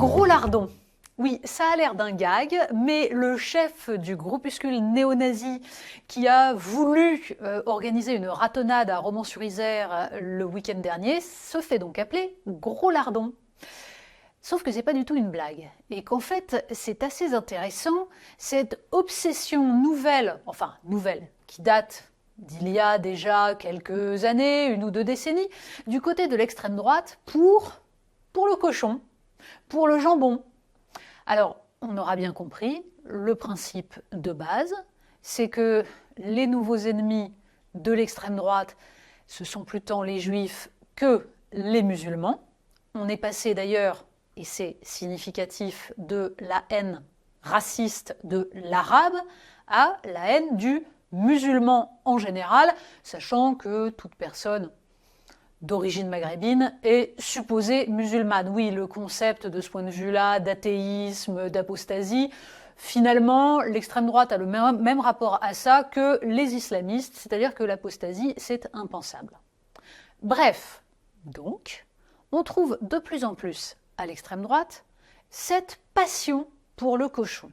Gros lardon. Oui, ça a l'air d'un gag, mais le chef du groupuscule néo-nazi qui a voulu organiser une ratonnade à Romans-sur-Isère le week-end dernier se fait donc appeler Gros lardon. Sauf que c'est pas du tout une blague, et qu'en fait c'est assez intéressant, cette obsession nouvelle, qui date d'il y a déjà quelques années, 1 ou 2 décennies, du côté de l'extrême droite pour le cochon, pour le jambon. Alors, on aura bien compris, le principe de base, c'est que les nouveaux ennemis de l'extrême droite, ce sont plus tant les juifs que les musulmans. On est passé d'ailleurs, et c'est significatif, de la haine raciste de l'arabe à la haine du musulman en général, sachant que toute personne d'origine maghrébine est supposée musulmane. Oui, le concept de ce point de vue-là, d'athéisme, d'apostasie, finalement, l'extrême droite a le même rapport à ça que les islamistes, c'est-à-dire que l'apostasie, c'est impensable. Bref, donc, on trouve de plus en plus à l'extrême droite cette passion pour le cochon.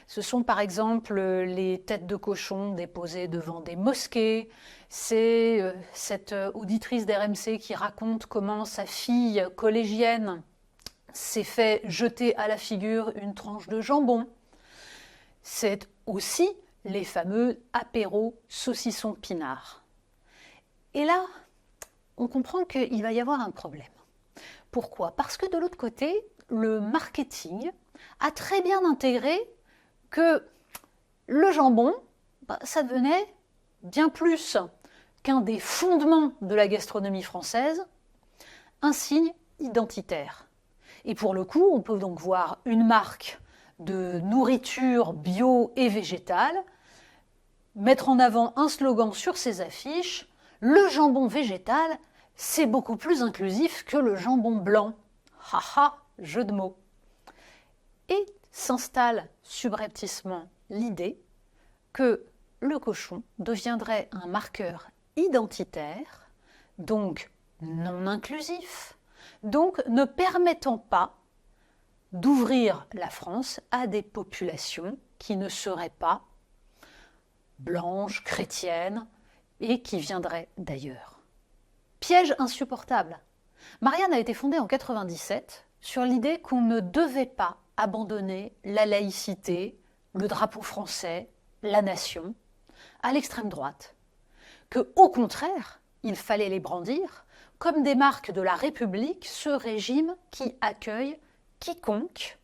Ce sont par exemple les têtes de cochon déposées devant des mosquées. C'est cette auditrice d'RMC qui raconte comment sa fille collégienne s'est fait jeter à la figure une tranche de jambon. C'est aussi les fameux apéros saucissons pinard. Et là, on comprend qu'il va y avoir un problème. Pourquoi ? Parce que de l'autre côté, le marketing a très bien intégré que le jambon, ça devenait bien plus qu'un des fondements de la gastronomie française, un signe identitaire. Et pour le coup, on peut donc voir une marque de nourriture bio et végétale mettre en avant un slogan sur ses affiches, le jambon végétal, c'est beaucoup plus inclusif que le jambon blanc. Haha, jeu de mots. Et s'installe subrepticement l'idée que le cochon deviendrait un marqueur identitaire, donc non inclusif, donc ne permettant pas d'ouvrir la France à des populations qui ne seraient pas blanches, chrétiennes, et qui viendraient d'ailleurs. Piège insupportable. Marianne a été fondée en 1997 sur l'idée qu'on ne devait pas abandonner la laïcité, le drapeau français, la nation, à l'extrême droite. Que, au contraire, il fallait les brandir comme des marques de la République, ce régime qui accueille quiconque,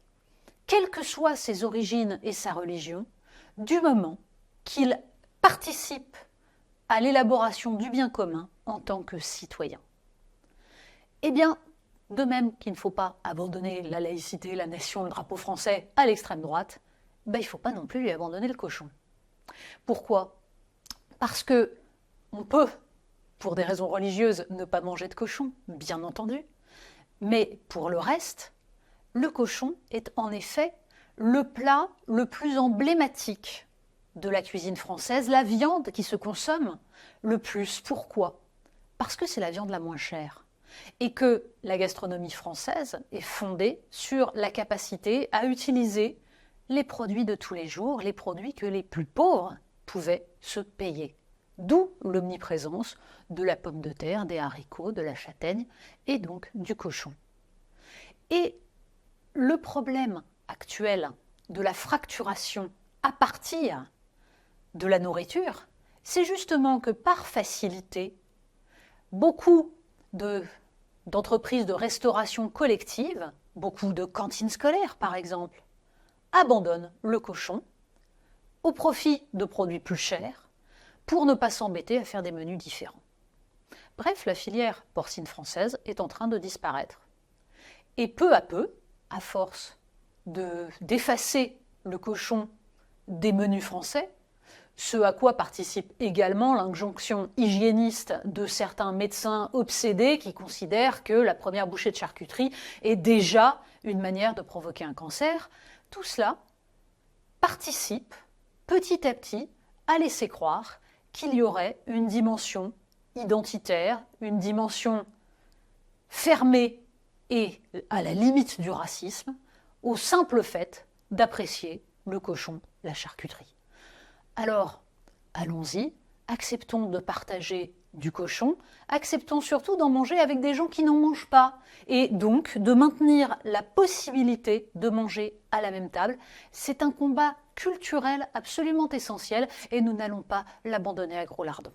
quelles que soient ses origines et sa religion, du moment qu'il participe à l'élaboration du bien commun en tant que citoyen. Eh bien, de même qu'il ne faut pas abandonner la laïcité, la nation, le drapeau français à l'extrême droite, il ne faut pas non plus lui abandonner le cochon. Pourquoi ? Parce que on peut, pour des raisons religieuses, ne pas manger de cochon, bien entendu, mais pour le reste, le cochon est en effet le plat le plus emblématique de la cuisine française, la viande qui se consomme le plus. Pourquoi ? Parce que c'est la viande la moins chère. Et que la gastronomie française est fondée sur la capacité à utiliser les produits de tous les jours, les produits que les plus pauvres pouvaient se payer. D'où l'omniprésence de la pomme de terre, des haricots, de la châtaigne et donc du cochon. Et le problème actuel de la fracturation à partir de la nourriture, c'est justement que par facilité, beaucoup d'entreprises de restauration collective, beaucoup de cantines scolaires par exemple, abandonnent le cochon au profit de produits plus chers pour ne pas s'embêter à faire des menus différents. Bref, la filière porcine française est en train de disparaître. Et peu à peu, à force d'effacer le cochon des menus français, ce à quoi participe également l'injonction hygiéniste de certains médecins obsédés qui considèrent que la première bouchée de charcuterie est déjà une manière de provoquer un cancer. Tout cela participe petit à petit à laisser croire qu'il y aurait une dimension identitaire, une dimension fermée est à la limite du racisme au simple fait d'apprécier le cochon, la charcuterie. Alors, allons-y, acceptons de partager du cochon, acceptons surtout d'en manger avec des gens qui n'en mangent pas, et donc de maintenir la possibilité de manger à la même table. C'est un combat culturel absolument essentiel et nous n'allons pas l'abandonner à gros lardons.